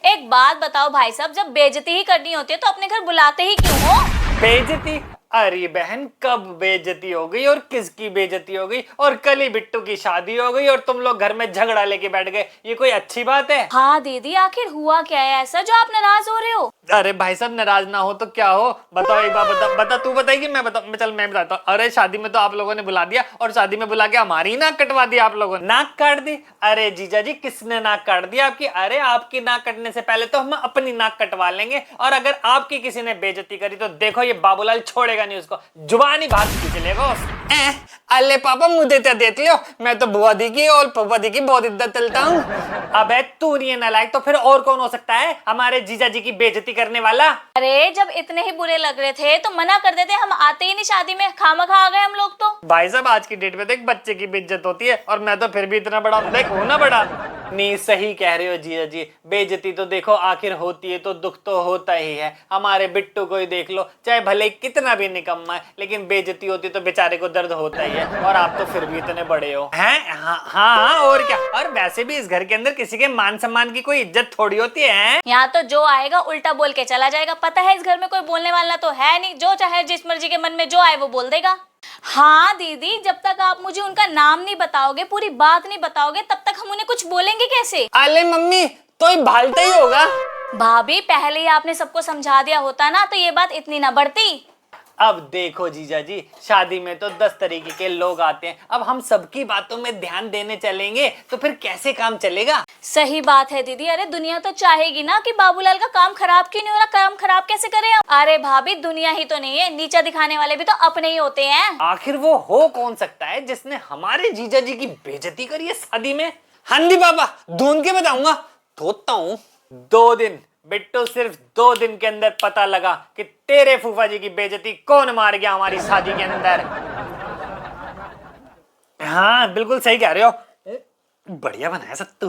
एक बात बताओ भाई साहब, जब बेइज्जती ही करनी होती है तो अपने घर बुलाते ही क्यों हो? बेइज्जती? अरे बहन, कब बेइज्जती हो गई और किसकी बेइज्जती हो गई? और कल ही बिट्टू की शादी हो गई और तुम लोग घर में झगड़ा लेके बैठ गए। ये कोई अच्छी बात है? हाँ दीदी, आखिर हुआ क्या है ऐसा जो आप नाराज हो रहे हो? अरे भाई साहब, नाराज ना हो तो क्या हो? बताओ एक बार, बता तू बताएगी मैं बताऊं? चल मैं बताता हूँ। अरे शादी में तो आप लोगों ने बुला दिया और शादी में बुला के हमारी नाक कटवा दी आप लोगों ने। नाक काट दी? अरे जीजा जी, किसने नाक काट दिया आपकी? अरे आपकी नाक कटने से पहले तो हम अपनी नाक कटवा लेंगे। और अगर आपकी किसी ने बेइज्जती करी तो देखो ये बाबूलाल छोड़ेगा नहीं उसको, जुबान ही बाहर खींच लेगा। अल्ले पापा मुंह देते देख लियो, मैं तो बुआ दी की और पापा दी की बहुत इज्जत चलता हूँ। अबे तू नहीं है नालायक तो फिर और कौन हो सकता है हमारे जीजा जी की बेइज्जती करने वाला? अरे जब इतने ही बुरे लग रहे थे तो मना कर देते, हम आते ही नहीं शादी में, खामखा आ गए हम लोग तो। भाई साहब, आज की डेट में तो एक बच्चे की बेइज्जत होती है और मैं तो फिर भी इतना बड़ा देख हूं ना बड़ा। नहीं, सही कह रहे हो जीजा जी, बेइज्जती तो देखो आखिर होती है तो दुख तो होता ही है। हमारे बिट्टू को ही देख लो, चाहे भले कितना भी निकम्मा है लेकिन बेइज्जती होती तो बेचारे को दर्द होता ही है। और आप तो फिर भी इतने बड़े हो हैं। हाँ, और क्या। और वैसे भी इस घर के अंदर किसी के मान सम्मान की कोई इज्जत थोड़ी होती है। यहाँ तो जो आएगा उल्टा बोल के चला जाएगा। पता है इस घर में कोई बोलने वाला तो है नहीं, जो चाहे जिस मर्जी के मन में जो आए वो बोल देगा। हाँ दीदी, जब तक आप मुझे उनका नाम नहीं बताओगे, पूरी बात नहीं बताओगे, तब तक हम उन्हें कुछ बोलेंगे कैसे? अले मम्मी, तो ये भालता ही होगा। भाभी, पहले ही आपने सबको समझा दिया होता ना तो ये बात इतनी ना बढ़ती। अब देखो जीजा जी, शादी में तो 10 तरीके के लोग आते हैं। अब हम सबकी बातों में ध्यान देने चलेंगे तो फिर कैसे काम चलेगा? सही बात है दीदी। अरे दुनिया तो चाहेगी ना कि बाबूलाल का काम खराब क्यों नहीं हो रहा, काम खराब कैसे करें हम? अरे भाभी, दुनिया ही तो नहीं है, नीचा दिखाने वाले भी तो अपने ही होते हैं। आखिर वो हो कौन सकता है जिसने हमारे जीजा जी की बेइज्जती करी है शादी में? हाँ जी बाबा, ढूंढ के बताऊंगा। धोता हूँ। 2 दिन बिट्टू, सिर्फ 2 दिन के अंदर पता लगा कि तेरे फूफा जी की बेइज्जती कौन मार गया हमारी शादी के अंदर। हाँ बिल्कुल सही कह रहे हो। बढ़िया बनाया सत्तू।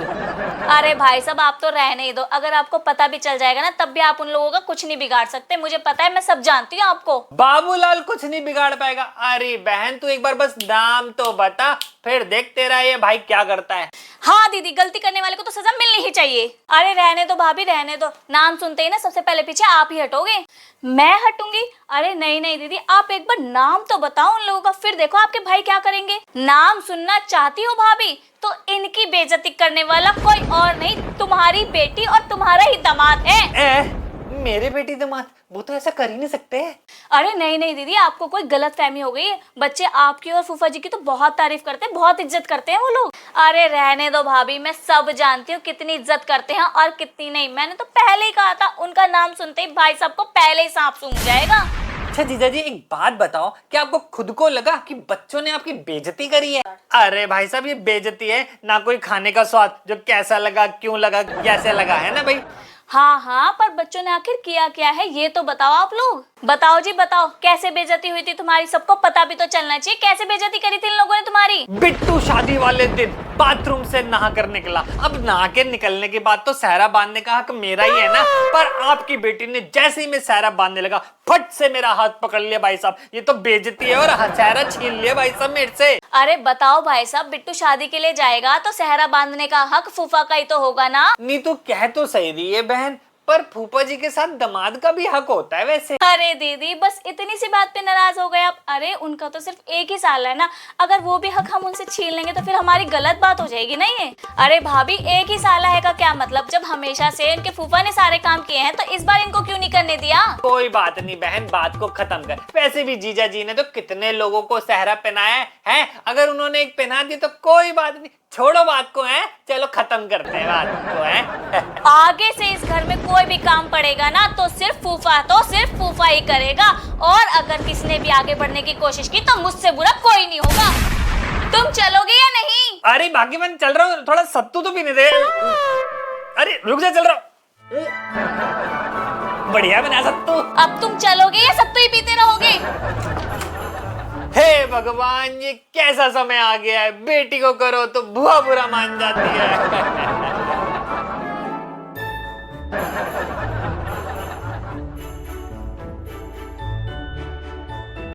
अरे भाई साहब, आप तो रहने ही दो। अगर आपको पता भी चल जाएगा ना तब भी आप उन लोगों का कुछ नहीं बिगाड़ सकते। मुझे पता है, मैं सब जानती हूँ आपको। बाबूलाल कुछ नहीं बिगाड़ पाएगा। अरे बहन, तू एक बार बस नाम तो बता, फिर देख तेरा ये भाई क्या करता है। हाँ दीदी, गलती करने वाले को तो सजा मिलनी ही चाहिए। अरे रहने दो भाभी, रहने दो। नाम सुनते ही ना सबसे पहले पीछे आप ही हटोगे। मैं हटूंगी? अरे नहीं नहीं दीदी, आप एक बार नाम तो बताओ उन लोगों का, फिर देखो आपके भाई क्या करेंगे। नाम सुनना चाहती हो भाभी? तो इनकी बेइज्जती करने वाला कोई और नहीं, तुम्हारी बेटी और तुम्हारा ही दामाद है। मेरे बेटी दामाद? वो तो ऐसा कर ही नहीं सकते। अरे नहीं नहीं दीदी, आपको कोई गलत फहमी हो गई है। बच्चे आपकी और फूफा जी की तो बहुत तारीफ करते हैं, बहुत इज्जत करते हैं वो लोग। अरे रहने दो भाभी, मैं सब जानती हूँ कितनी इज्जत करते हैं और कितनी नहीं। मैंने तो पहले ही कहा था, उनका नाम सुनते ही भाई साहब को पहले ही सांप सूंघ जाएगा। अच्छा जीजा जी, एक बात बताओ, क्या आपको खुद को लगा कि बच्चों ने आपकी बेइज्जती करी है? अरे भाई साहब, ये बेइज्जती है ना कोई खाने का स्वाद जो कैसा लगा, क्यों लगा, कैसे लगा, है ना भाई? हाँ हाँ, पर बच्चों ने आखिर किया क्या है ये तो बताओ आप लोग। बताओ जी बताओ, कैसे बेइज्जती हुई थी तुम्हारी? सबको पता भी तो चलना चाहिए, कैसे बेइज्जती करी थी इन लोगों ने तुम्हारी? बिट्टू शादी वाले दिन बाथरूम से नहा कर निकला। अब नहा के निकलने के बाद तो सहरा बांधने का हक मेरा ही है ना। पर आपकी बेटी ने जैसे ही मैं सहरा बांधने लगा, फट से मेरा हाथ पकड़ लिया। भाई साहब, ये तो बेइज्जती है और सहरा छीन लिया भाई साहब मेरे से। अरे बताओ भाई साहब, बिट्टू शादी के लिए जाएगा तो सहरा बांधने का हक फूफा का ही तो होगा ना। नहीं तो कह तो सही रही है बहन, पर फूफा जी के साथ दामाद का भी हक होता है वैसे। अरे दीदी, बस इतनी सी बात पे नाराज हो गए आप। अरे उनका तो सिर्फ 1 ही साल है ना, अगर वो भी हक हम उनसे छीन लेंगे तो फिर हमारी गलत बात हो जाएगी ना ये। अरे भाभी, 1 ही साल है का क्या मतलब? जब हमेशा से इनके फूफा ने सारे काम किए हैं तो इस बार इनको क्यों नहीं करने दिया? कोई बात नहीं बहन, बात को खत्म कर। वैसे भी जीजा जी ने तो कितने लोगों को सहरा पहनाया है। अगर उन्होंने एक पहना दी तो कोई बात नहीं, छोड़ो बात को। है चलो खत्म करते हैं बात को। है आगे से इस घर में कोई भी काम पड़ेगा ना तो सिर्फ फूफा ही करेगा। और अगर किसी ने भी आगे बढ़ने की कोशिश की तो मुझसे बुरा कोई नहीं होगा। तुम चलोगे या नहीं? अरे बाकी मैं चल रहा हूँ, थोड़ा सत्तू तो पीने दे। अरे रुक जा, चल रहा हूँ। बढ़िया बना सत्तू। अब तुम चलोगे या सत्तू ही पीते रहोगे? हे भगवान, ये कैसा समय आ गया है। बेटी को करो तो बुआ बुरा मान जाती है।